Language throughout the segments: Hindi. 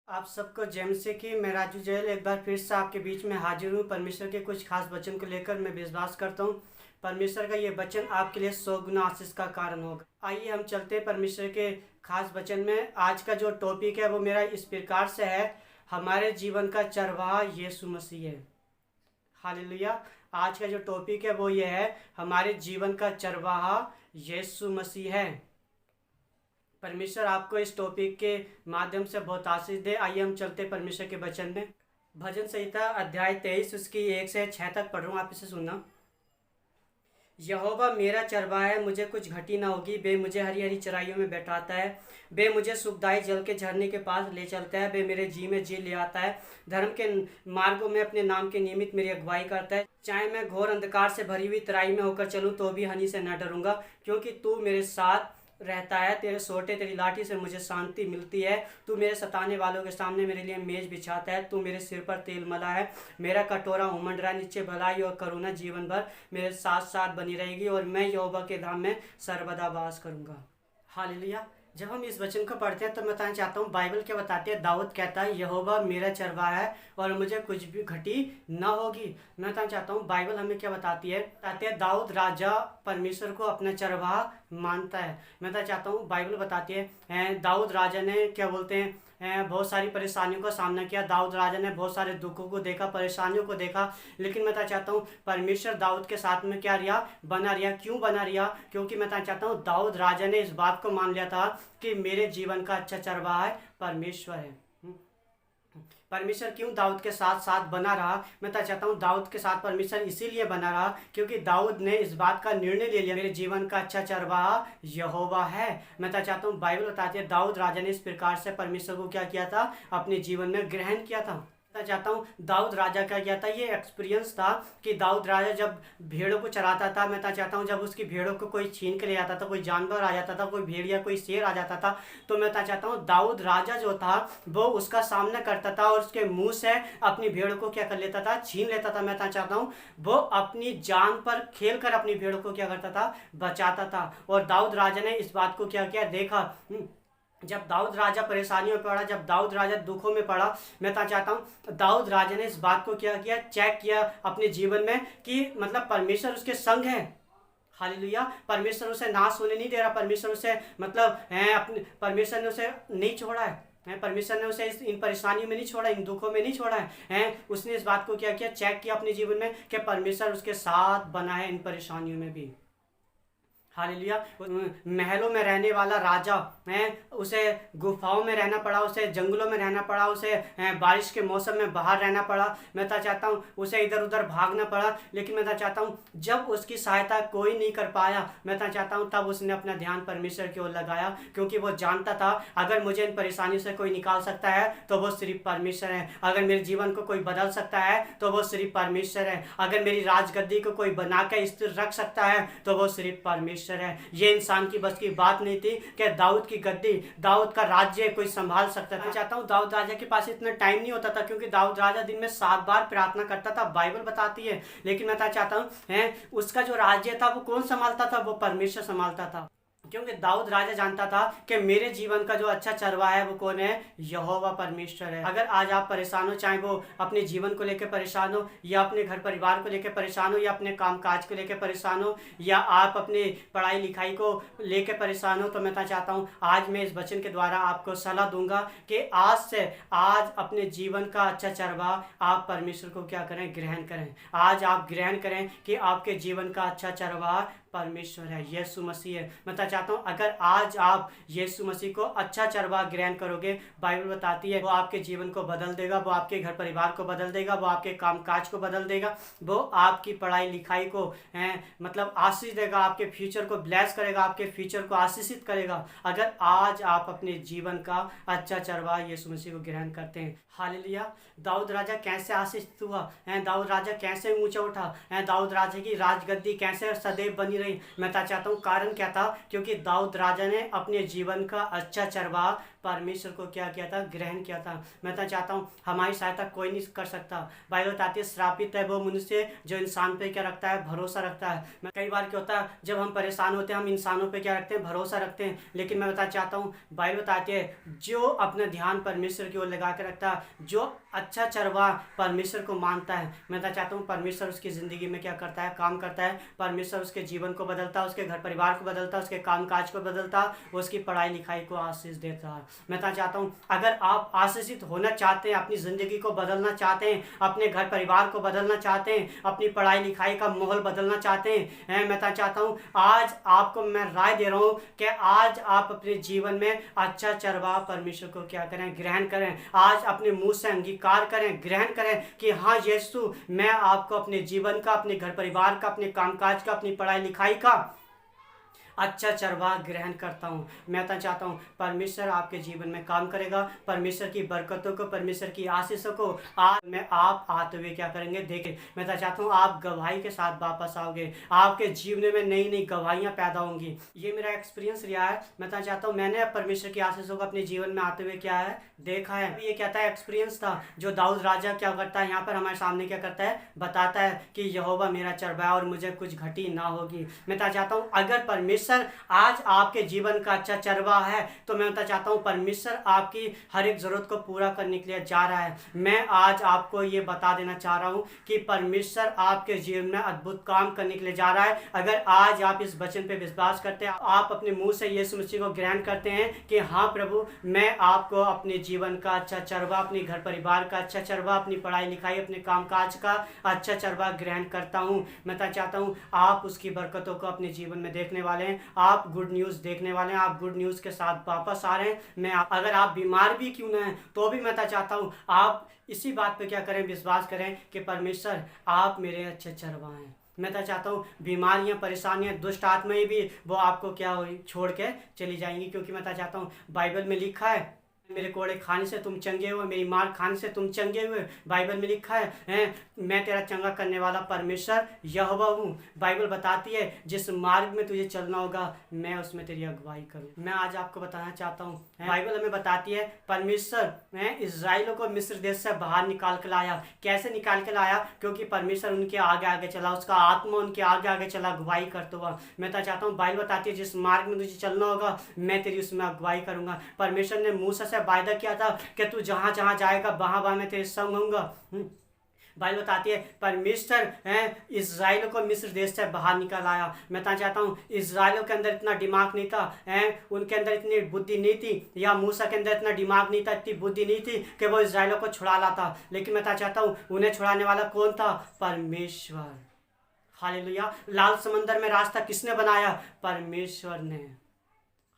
आप सबको जय मसीह की। मैं राजू जैल एक बार फिर से आपके बीच में हाजिर हूँ। परमेश्वर के कुछ खास वचन को लेकर मैं विश्वास करता हूँ परमेश्वर का ये वचन आपके लिए 100 गुना आशीष का कारण होगा। आइए हम चलते हैं परमेश्वर के खास वचन में। आज का जो टॉपिक है वो मेरा इस प्रकार से है, हमारे जीवन का चरवाहा यीशु मसीह है। हालेलुया। आज का जो टॉपिक है वो ये है, हमारे जीवन का चरवाहा यीशु मसीह है। परमेश्वर आपको इस टॉपिक के माध्यम से बहुत आशीष दे। आइए हम चलते परमेश्वर के वचन में। भजन संहिता अध्याय 23 उसकी 1 से 6 तक पढ़ रहा हूँ, आप इसे सुनना। यहोवा मेरा चरवाहा है, मुझे कुछ घटी ना होगी। वे मुझे हरी हरी चराइयों में बैठाता है। वे मुझे सुखदाई जल के झरने के पास ले चलता है। वे मेरे जी में जी ले आता है। धर्म के मार्गों में अपने नाम के निमित्त मेरी अगुवाई करता है। चाहे मैं घोर अंधकार से भरी हुई तराई में होकर चलूँ तो भी हानि से न डरूंगा, क्योंकि तू मेरे साथ रहता है। तेरे सोटे तेरी लाठी से मुझे शांति मिलती है। तू मेरे सताने वालों के सामने मेरे लिए मेज बिछाता है। तू मेरे सिर पर तेल मला है। मेरा कटोरा उमंड रहा, नीचे भलाई और करुणा जीवन भर मेरे साथ साथ बनी रहेगी, और मैं यहोवा के धाम में सर्वदा वास करूंगा। हालेलुया। जब हम इस वचन को पढ़ते हैं तो मैं बताना चाहता हूँ, बाइबल क्या बताती है। दाऊद कहता है यहोवा मेरा चरवाहा है और मुझे कुछ भी घटी न होगी। मैं बताना चाहता हूँ बाइबल हमें क्या बताती है दाऊद राजा परमेश्वर को अपना चरवाहा मानता है। मैं बताना चाहता हूँ बाइबल बताती है दाऊद राजा ने क्या बोलते हैं बहुत सारी परेशानियों का सामना किया। दाऊद राजा ने बहुत सारे दुखों को देखा, परेशानियों को देखा, लेकिन मैं बताना चाहता हूँ परमेश्वर दाऊद के साथ में क्या रिया, बना रिया। क्यों बना रिया? क्योंकि मैं बताना चाहता हूँ दाऊद राजा ने इस बात को मान लिया था कि मेरे जीवन का अच्छा चरवाहा है परमेश्वर है। परमेश्वर क्यों दाऊद के साथ साथ बना रहा? मैं तो चाहता हूँ दाऊद के साथ परमेश्वर इसीलिए बना रहा क्योंकि दाऊद ने इस बात का निर्णय ले लिया, मेरे जीवन का अच्छा चरवाहा यहोवा है। मैं तो चाहता हूँ बाइबल बताती है दाऊद राजा ने इस प्रकार से परमेश्वर को क्या किया था, अपने जीवन में ग्रहण किया था। मैं चाहता हूँ दाऊद राजा का क्या था, ये एक्सपीरियंस था कि दाऊद राजा जब भेड़ों को चराता था, मैं चाहता हूँ जब उसकी भेड़ों को कोई छीन के ले जाता था, कोई जानवर आ जाता था, कोई भेड़ या कोई शेर आ जाता था, तो मैं चाहता हूँ दाऊद राजा जो था वो उसका सामना करता था और उसके मुंह से अपनी भेड़ों को क्या कर लेता था, छीन लेता था। मैं चाहता हूँ वो अपनी जान पर खेल कर अपनी भेड़ों को क्या करता था, बचाता था। और दाऊद राजा ने इस बात को क्या किया, देखा। जब दाऊद राजा परेशानियों में पड़ा, जब दाऊद राजा दुखों में पड़ा, मैं चाहता हूँ दाऊद राजा ने इस बात को क्या किया, चेक किया अपने जीवन में कि मतलब परमेश्वर उसके संग है। हालेलुया। परमेश्वर उसे नाश होने नहीं दे रहा। परमेश्वर उसे मतलब अपने परमेश्वर ने उसे नहीं छोड़ा है। परमेश्वर ने उसे इन परेशानियों में नहीं छोड़ा, इन दुखों में नहीं छोड़ा है। उसने इस बात को क्या किया, चेक किया अपने जीवन में कि परमेश्वर उसके साथ बना है इन परेशानियों में भी। हालेलुया। महलों में रहने वाला राजा है, उसे गुफाओं में रहना पड़ा, उसे जंगलों में रहना पड़ा, उसे बारिश के मौसम में बाहर रहना पड़ा। मैं तो चाहता हूँ उसे इधर उधर भागना पड़ा, लेकिन मैं तो चाहता हूँ जब उसकी सहायता कोई नहीं कर पाया, मैं तो चाहता हूँ तब उसने अपना ध्यान परमेश्वर की ओर लगाया, क्योंकि वो जानता था अगर मुझे इन परेशानियों से कोई निकाल सकता है तो वो सिर्फ परमेश्वर है। अगर मेरे जीवन को कोई बदल सकता है तो वो सिर्फ परमेश्वर है। अगर मेरी राजगद्दी को कोई बना के स्थिर रख सकता है तो वो सिर्फ परमेश्वर है। ये इंसान की बस की बात नहीं थी कि दाऊद की गद्दी, दाऊद का राज्य कोई संभाल सकता था। मैं चाहता हूँ दाऊद राजा के पास इतना टाइम नहीं होता था, क्योंकि दाऊद राजा दिन में 7 बार प्रार्थना करता था, बाइबल बताती है। लेकिन मैं चाहता हूँ उसका जो राज्य था वो कौन संभालता था, वो परमेश्वर संभालता था। क्योंकि दाऊद राजा जानता था कि मेरे जीवन का जो अच्छा चरवाहा है वो कौन है, यहोवा परमेश्वर है। अगर आज आप परेशान हो, चाहे वो अपने जीवन को लेकर परेशान हो, या अपने घर परिवार को लेकर परेशान हो, या अपने कामकाज को लेकर परेशान हो, या आप अपने पढ़ाई लिखाई को लेकर परेशान हो, तो मैं चाहता हूँ आज मैं इस वचन के द्वारा आपको सलाह दूंगा कि आज से आज अपने जीवन का अच्छा चरवाहा आप परमेश्वर को क्या करें, ग्रहण करें। आज आप ग्रहण करें कि आपके जीवन का अच्छा चरवाहा परमेश्वर है, यीशु मसीह है। मैं चाहता हूँ अगर आज आप यीशु मसीह को अच्छा चरवाहा ग्रहण करोगे, बाइबल बताती है वो आपके जीवन को बदल देगा, वो आपके घर परिवार को बदल देगा, वो आपके कामकाज को बदल देगा, वो आपकी पढ़ाई लिखाई को मतलब आशीष देगा, आपके फ्यूचर को ब्लेस करेगा, आपके फ्यूचर को आशीषित करेगा, अगर आज आप अपने जीवन का अच्छा चरवाहा यीशु मसीह को ग्रहण करते हैं। हालेलुया। दाऊद राजा कैसे आशीषित हुआ, दाऊद राजा कैसे ऊंचा उठा, दाऊद राजा की राजगद्दी कैसे सदैव बनी नहीं रही। मैं चाहता हूँ कारण क्या था, क्योंकि दाऊद राजा ने अपने जीवन का अच्छा चरवाह परमेश्वर को क्या किया था, ग्रहण किया था। मैं चाहता हूँ हमारी सहायता कोई नहीं कर सकता। बाइबल बताती है श्रापित है वो मनुष्य जो इंसान पे क्या रखता है, भरोसा रखता है। मैं कई बार क्या होता है जब हम परेशान होते हैं हम इंसानों पे क्या रखते हैं, भरोसा रखते हैं। लेकिन मैं बताना चाहता हूँ बाइबल बताती है जो अपना ध्यान परमेश्वर की ओर लगा के रखता है, जो अच्छा चरवाह परमेश्वर को मानता है, मैं चाहता हूँ परमेश्वर उसकी ज़िंदगी में क्या करता है, काम करता है। परमेश्वर उसके जीवन को बदलता है, उसके घर परिवार को बदलता है, उसके काम काज को बदलता है, उसकी पढ़ाई लिखाई को आशीष देता है। मैं चाहता हूँ अगर आप आशीषित होना चाहते हैं, अपनी ज़िंदगी को बदलना चाहते हैं, अपने घर परिवार को बदलना चाहते हैं, अपनी पढ़ाई लिखाई का माहौल बदलना चाहते हैं, मैं चाहता हूँ आज आपको मैं राय दे रहा हूँ कि आज आप अपने जीवन में अच्छा चरवाह परमेश्वर को क्या करें, ग्रहण करें। आज अपने मुंह से अंगीकार करें, ग्रहण करें कि हाँ यीशु मैं आपको अपने जीवन का, अपने घर परिवार का, अपने कामकाज का, अपनी पढ़ाई लिखाई का अच्छा चरवाह ग्रहण करता हूँ। मैं चाहता हूँ परमेश्वर आपके जीवन में काम करेगा। परमेश्वर की बरकतों को, परमेश्वर की आशीषों को आज में आप आते हुए क्या करेंगे, देखें। मैं चाहता हूँ आप गवाही के साथ वापस आओगे, आपके जीवन में नई नई गवाहियाँ पैदा होंगी। ये मेरा एक्सपीरियंस रहा है। मैं चाहता हूँ मैंने परमेश्वर की आशीषों को अपने जीवन में आते हुए क्या है, देखा है। ये कहता है एक्सपीरियंस था जो दाऊद राजा क्या करता है, यहाँ पर हमारे सामने क्या करता है, बताता है कि यहोवा मेरा चरवाहा और मुझे कुछ घटी ना होगी। मैं चाहता हूँ अगर परमेश्वर आज आपके जीवन का अच्छा चरवाहा है तो मैं बताना चाहता हूँ परमेश्वर आपकी हर एक जरूरत को पूरा करने के लिए जा रहा है। मैं आज आपको ये बता देना चाह रहा हूँ कि परमेश्वर आपके जीवन में अद्भुत काम करने के लिए जा रहा है। अगर आज आप इस वचन पे विश्वास करते हैं, आप अपने मुंह से यीशु मसीह को ग्रहण करते हैं कि हाँ प्रभु मैं आपको अपने जीवन का अच्छा चरवाहा, अपने घर परिवार का अच्छा चरवाहा, अपनी पढ़ाई लिखाई, अपने कामकाज का अच्छा चरवाहा ग्रहण करता हूँ, मैं चाहता हूँ आप उसकी बरकतों को अपने जीवन में देखने वाले हैं। आप गुड न्यूज़ देखने वाले हैं, आप गुड न्यूज़ के साथ वापस आ रहे हैं। अगर आप बीमार भी क्यों ना हैं तो भी मैं चाहता हूँ आप इसी बात पे क्या करें, विश्वास करें कि परमेश्वर आप मेरे अच्छे चरवाहा हैं। मैं चाहता हूँ बीमारियाँ, परेशानियाँ, दुष्ट आत्माएं भी वो आपको क्या हो छोड़ के चली जाएंगी, क्योंकि मैं चाहता हूँ बाइबल में लिखा है मेरे कोड़े खाने से तुम चंगे हुए, मेरी मार खाने से तुम चंगे हुए। बाइबल में लिखा है मैं तेरा चंगा करने वाला परमेश्वर यहोवा हूँ। बाइबल बताती है जिस मार्ग में तुझे चलना होगा मैं उसमें तेरी अगुवाई करूँ। मैं आज आपको बताना चाहता हूँ बाइबल हमें बताती है परमेश्वर इजराइलों को मिस्र देश से बाहर निकाल के लाया। कैसे निकाल के लाया, क्योंकि परमेश्वर उनके आगे आगे चला, उसका आत्मा उनके आगे आगे चला अगुवाई करते हुआ। मैं चाहता हूँ बाइबल बताती है जिस मार्ग में तुझे चलना होगा मैं तेरी उसमें अगुवाई करूँगा। परमेश्वर ने मूसा से वायदा किया था कि तू जहां जहां जाएगा वहां वहां मैं तेरे संग होऊंगा। बाइबल बताती है परमेश्वर इजराइल को मिस्र देश से बाहर निकाल आया। मैं चाहता हूँ इजराइलों के अंदर इतना दिमाग नहीं था, उनके अंदर इतनी बुद्धि नहीं थी, या मूसा के अंदर इतना दिमाग नहीं था, इतनी बुद्धि नहीं थी कि वो इजराइलों को छुड़ा लाता। लेकिन मैं चाहता हूँ उन्हें छुड़ाने वाला कौन था, परमेश्वर। हालेलुया। लाल समंदर में रास्ता किसने बनाया, परमेश्वर ने।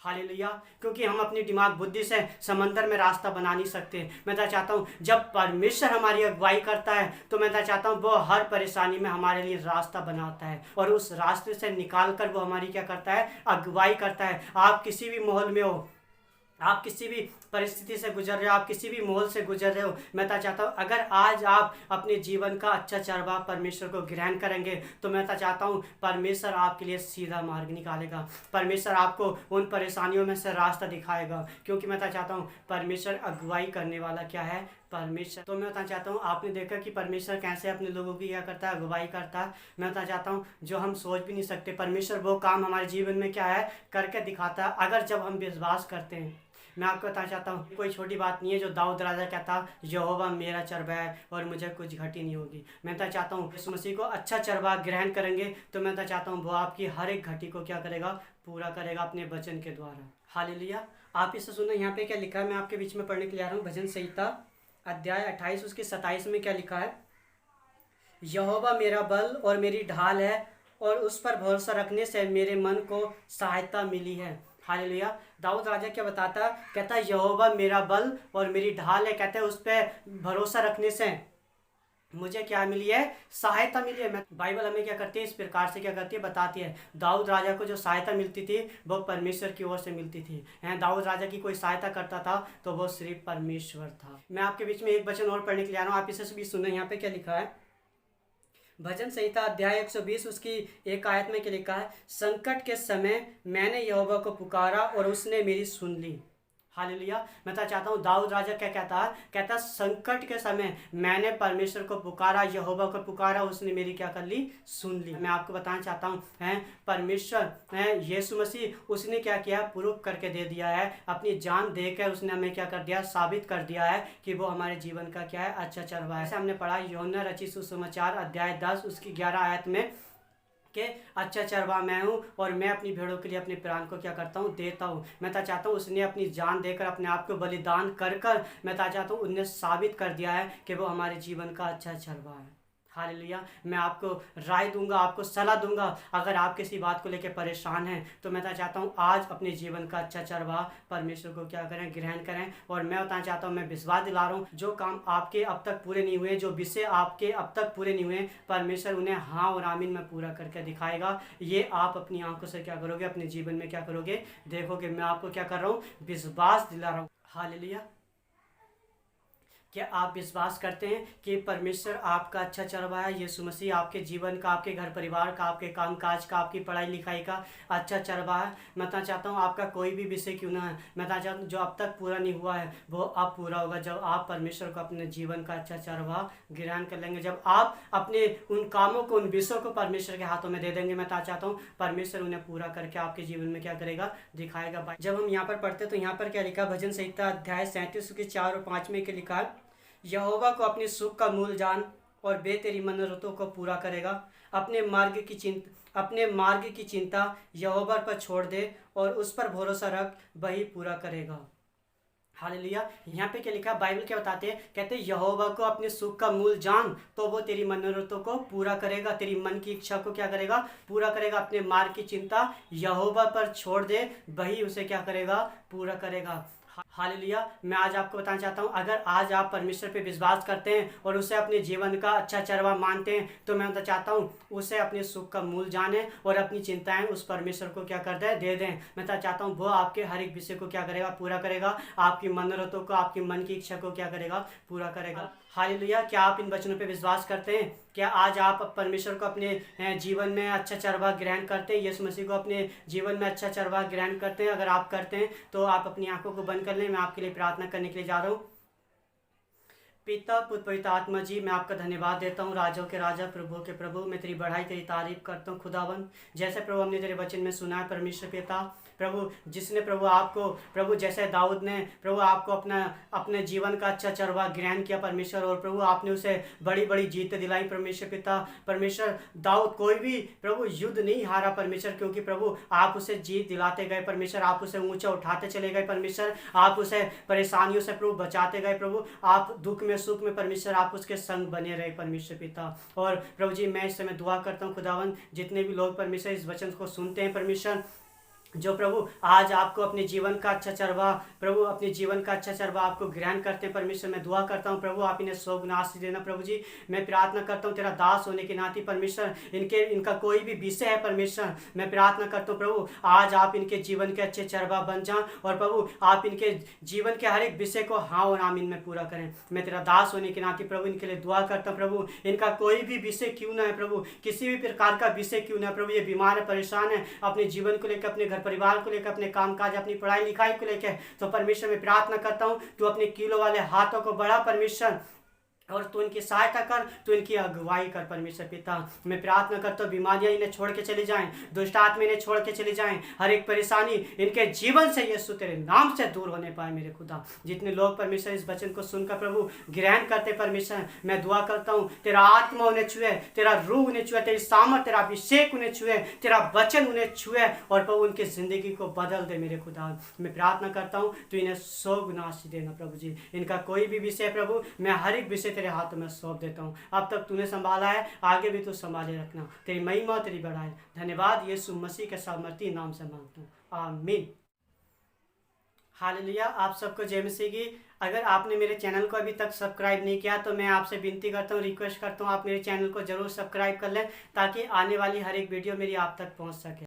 हालेलुया। क्योंकि हम अपनी दिमाग बुद्धि से समंदर में रास्ता बना नहीं सकते। मैं चाहता हूँ जब परमेश्वर हमारी अगुवाई करता है तो मैं चाहता हूँ वो हर परेशानी में हमारे लिए रास्ता बनाता है और उस रास्ते से निकाल कर वो हमारी क्या करता है, अगुवाई करता है। आप किसी भी माहौल में हो, आप किसी भी परिस्थिति से गुजर रहे हो, आप किसी भी माहौल से गुजर रहे हो, मैं चाहता हूँ अगर आज आप अपने जीवन का अच्छा चरवाहा परमेश्वर को ग्रहण करेंगे तो मैं चाहता हूँ परमेश्वर आपके लिए सीधा मार्ग निकालेगा। परमेश्वर आपको उन परेशानियों में से रास्ता दिखाएगा, क्योंकि मैं चाहता हूँ परमेश्वर अगुवाई करने वाला क्या है, परमेश्वर। तो मैं बताना चाहता हूँ आपने देखा कि परमेश्वर कैसे अपने लोगों की क्या करता है, अगुवाई करता है। मैं बताना चाहता हूँ जो हम सोच भी नहीं सकते, परमेश्वर वो काम हमारे जीवन में क्या है, करके दिखाता है अगर जब हम विश्वास करते हैं। मैं आपको बताना चाहता हूँ कोई छोटी बात नहीं है जो दाऊद राजा कहता यहोवा मेरा चरवाहा है और मुझे कुछ घटी नहीं होगी। मैं बताना चाहता हूँ यीशु मसीह को अच्छा चरवाहा ग्रहण करेंगे तो मैं बताना चाहता हूँ वो आपकी हर एक घटी को क्या करेगा, पूरा करेगा अपने वचन के द्वारा। हालेलुया। आप इसे सुनो, यहाँ पे क्या लिखा है, मैं आपके बीच में पढ़ने के लिए आ रहा हूँ। भजन संहिता अध्याय 28 उसके 27 में क्या लिखा है, यहोवा मेरा बल और मेरी ढाल है और उस पर भरोसा रखने से मेरे मन को सहायता मिली है। हालेलुया। दाऊद राजा क्या बताता, कहता है यहोवा मेरा बल और मेरी ढाल है। कहते हैं उस पर भरोसा रखने से मुझे क्या मिली है, सहायता मिली है। मैं बाइबल हमें क्या करती है, इस प्रकार से क्या करती है, बताती है दाऊद राजा को जो सहायता मिलती थी वो परमेश्वर की ओर से मिलती थी। दाऊद राजा की कोई सहायता करता था तो वो सिर्फ परमेश्वर था। मैं आपके बीच में एक वचन और पढ़ने के लिए आ रहा हूँ, आप इसे भी सुने। यहाँ पे क्या लिखा है, भजन संहिता अध्याय 120 उसकी एक आयत में क्या लिखा है, संकट के समय मैंने यहोवा को पुकारा और उसने मेरी सुन ली। हालेलुया। मैं तो चाहता हूँ दाऊद राजा क्या कहता है, कहता है संकट के समय मैंने परमेश्वर को पुकारा, यहोवा को पुकारा, उसने मेरी क्या कर ली, सुन ली। मैं आपको बताना चाहता हूँ परमेश्वर यीशु मसीह उसने क्या किया, प्रूफ करके दे दिया है, अपनी जान देकर उसने हमें क्या कर दिया, साबित कर दिया है कि वो हमारे जीवन का क्या है, अच्छा चरवाहा है। ऐसे हमने पढ़ा यूहन्ना रचित सुसमाचार अध्याय 10 उसकी 11 आयत में कि अच्छा चरवाहा मैं हूँ और मैं अपनी भेड़ों के लिए अपने प्राण को क्या करता हूँ, देता हूँ। मैं तो चाहता हूँ उसने अपनी जान देकर, अपने आप को बलिदान कर कर मैं तो चाहता हूँ उन्हें साबित कर दिया है कि वो हमारे जीवन का अच्छा चरवाहा है। हालेलुया। मैं आपको राय दूंगा, आपको सलाह दूंगा, अगर आप किसी बात को लेकर परेशान हैं तो मैं बताना चाहता हूँ आज अपने जीवन का अच्छा चरवाहा परमेश्वर को क्या करें, ग्रहण करें। और मैं बताना चाहता हूँ, मैं विश्वास दिला रहा हूँ, जो काम आपके अब तक पूरे नहीं हुए, जो विषय आपके अब तक पूरे नहीं हुए, परमेश्वर उन्हें हाँ और आमीन में पूरा करके दिखाएगा। ये आप अपनी आंखों से क्या करोगे, अपने जीवन में क्या करोगे, देखोगे। मैं आपको क्या कर रहा हूँ, विश्वास दिला रहा हूँ। हालेलुया। क्या आप विश्वास करते हैं कि परमेश्वर आपका अच्छा चरवाहा है, यीशु मसीह आपके जीवन का, आपके घर परिवार का, आपके काम काज का, आपकी पढ़ाई लिखाई का अच्छा चरवाहा है? मैं बताना चाहता हूँ आपका कोई भी विषय क्यों ना है, मैं बताना चाहता हूँ जो अब तक पूरा नहीं हुआ है वो अब पूरा होगा जब आप परमेश्वर को अपने जीवन का अच्छा चरवाहा ग्रहण कर लेंगे, जब आप अपने उन कामों को, उन विषयों को परमेश्वर के हाथों में दे देंगे। मैं बताना चाहता हूँ परमेश्वर उन्हें पूरा करके आपके जीवन में क्या करेगा, दिखाएगा। जब हम यहाँ पर पढ़ते तो यहाँ पर क्या लिखा, भजन संहिता अध्याय 37 के 4 और 5 में क्या लिखा है, यहोवा को अपने सुख का मूल जान और वे तेरी मनोरथों को पूरा करेगा। अपने मार्ग की चिंता यहोवा पर छोड़ दे और उस पर भरोसा रख, वही पूरा करेगा। हालेलुया। यहाँ पे क्या लिखा, बाइबल क्या बताते हैं, कहते हैं यहोवा को अपने सुख का मूल जान तो वो तेरी मनोरथों को पूरा करेगा, तेरी मन की इच्छा को क्या करेगा, पूरा करेगा। अपने मार्ग की चिंता यहोवा पर छोड़ दे, वही उसे क्या करेगा, पूरा करेगा। हालेलुया। मैं आज आपको बताना चाहता हूँ, अगर आज आप परमेश्वर पे विश्वास करते हैं और उसे अपने जीवन का अच्छा चरवाहा मानते हैं तो मैं बताना चाहता हूँ उसे अपने सुख का मूल जाने और अपनी चिंताएं उस परमेश्वर को क्या कर दें, दे दें। मैं बताना चाहता हूँ वो आपके हर एक विषय को क्या करेगा, पूरा करेगा। आपकी मनोरथों को, आपकी मन की इच्छा को क्या करेगा, पूरा करेगा। हालेलुया। क्या आप इन वचनों पे विश्वास करते हैं? क्या आज आप परमेश्वर को अपने जीवन में अच्छा चरवाहा ग्रहण करते हैं, यीशु मसीह को अपने जीवन में अच्छा चरवाहा ग्रहण करते हैं? अगर आप करते हैं तो आप अपनी आंखों को बंद कर लें, मैं आपके लिए प्रार्थना करने के लिए जा रहा हूँ। पिता पुत्र पवित्र आत्मा जी, मैं आपका धन्यवाद देता हूँ, राजाओं के राजा, प्रभु के प्रभु। मैं तेरी बढ़ाई, तेरी तारीफ करता हूँ खुदावन। जैसे प्रभु हमने तेरे वचन में सुना है परमेश्वर पिता, प्रभु जिसने प्रभु आपको, प्रभु जैसे दाऊद ने प्रभु आपको अपने जीवन का अच्छा चरवाहा ग्रहण किया परमेश्वर, और प्रभु आपने उसे बड़ी बड़ी जीत दिलाई परमेश्वर पिता। परमेश्वर दाऊद कोई भी प्रभु युद्ध नहीं हारा परमेश्वर, क्योंकि प्रभु आप उसे जीत दिलाते गए परमेश्वर, आप उसे ऊंचा उठाते चले गए परमेश्वर, आप उसे परेशानियों से प्रभु बचाते गए प्रभु, आप दुख में सुख में परमेश्वर आप उसके संग बने रहे परमेश्वर पिता। और प्रभु जी मैं इस समय दुआ करता हूँ खुदावन, जितने भी लोग परमेश्वर इस वचन को सुनते हैं परमेश्वर, जो प्रभु आज आपको अपने जीवन का अच्छा चरवाहा, प्रभु अपने जीवन का अच्छा चरवाहा आपको ग्रहण करते हैं परमेश्वर, मैं दुआ करता हूं प्रभु आप इन्हें सौ गुना आशीष देना प्रभु जी। मैं प्रार्थना करता हूं तेरा दास होने के नाते परमेश्वर, इनका कोई भी विषय है परमेश्वर, मैं प्रार्थना करता हूं प्रभु आज आप इनके जीवन के अच्छे चरवाहा बन जाएं, और प्रभु आप इनके जीवन के हर एक विषय को हाँ और आमीन में पूरा करें। मैं तेरा दास होने के नाते प्रभु इनके लिए दुआ करता हूं प्रभु, इनका कोई भी विषय क्यों ना है प्रभु, किसी भी प्रकार का विषय क्यों ना है प्रभु, ये बीमार है, परेशान है अपने जीवन को लेकर, अपने परिवार को लेकर, अपने कामकाज, अपनी पढ़ाई लिखाई को लेकर, तो परमेश्वर में प्रार्थना करता हूं तू अपने कीलों वाले हाथों को बढ़ा परमेश्वर, और तू इनकी सहायता कर, तू इनकी अगुवाई कर परमेश्वर पिता। मैं प्रार्थना करता हूँ बीमारियां इन्हें छोड़ के चली जाएं, दुष्ट आत्मा इन्हें छोड़ के चली जाएं, हर एक परेशानी इनके जीवन से यीशु तेरे नाम से दूर होने पाए मेरे खुदा। जितने लोग परमेश्वर इस वचन को सुनकर प्रभु ग्रहण करते परमेश्वर, मैं दुआ करता हूँ तेरा आत्मा उन्हें छुए, तेरा रूह उन्हें छुए, तेरी सामर्थ, तेरा अभिषेक उन्हें छुए, तेरा वचन उन्हें छुए, और प्रभु उनकी जिंदगी को बदल दे मेरे खुदा। मैं प्रार्थना करता हूँ तू इन्हें 100 गुना आशीष देना प्रभु जी। इनका कोई भी विषय प्रभु मैं हर एक विषय तेरे हाथों में सौंप देता हूँ, अब तक तूने संभाला है, आगे भी तू संभाले रखना, तेरी महिमा तेरी बढ़ाए। धन्यवाद यीशु मसीह के सामर्थी नाम से मांगता हूँ, आमीन। हालेलुया। आप सबको जय मसीह की। अगर आपने मेरे चैनल को अभी तक सब्सक्राइब नहीं किया तो मैं आपसे विनती करता हूँ, रिक्वेस्ट करता हूँ आप मेरे चैनल को जरूर सब्सक्राइब कर लें, ताकि आने वाली हर एक वीडियो मेरी आप तक पहुँच सके।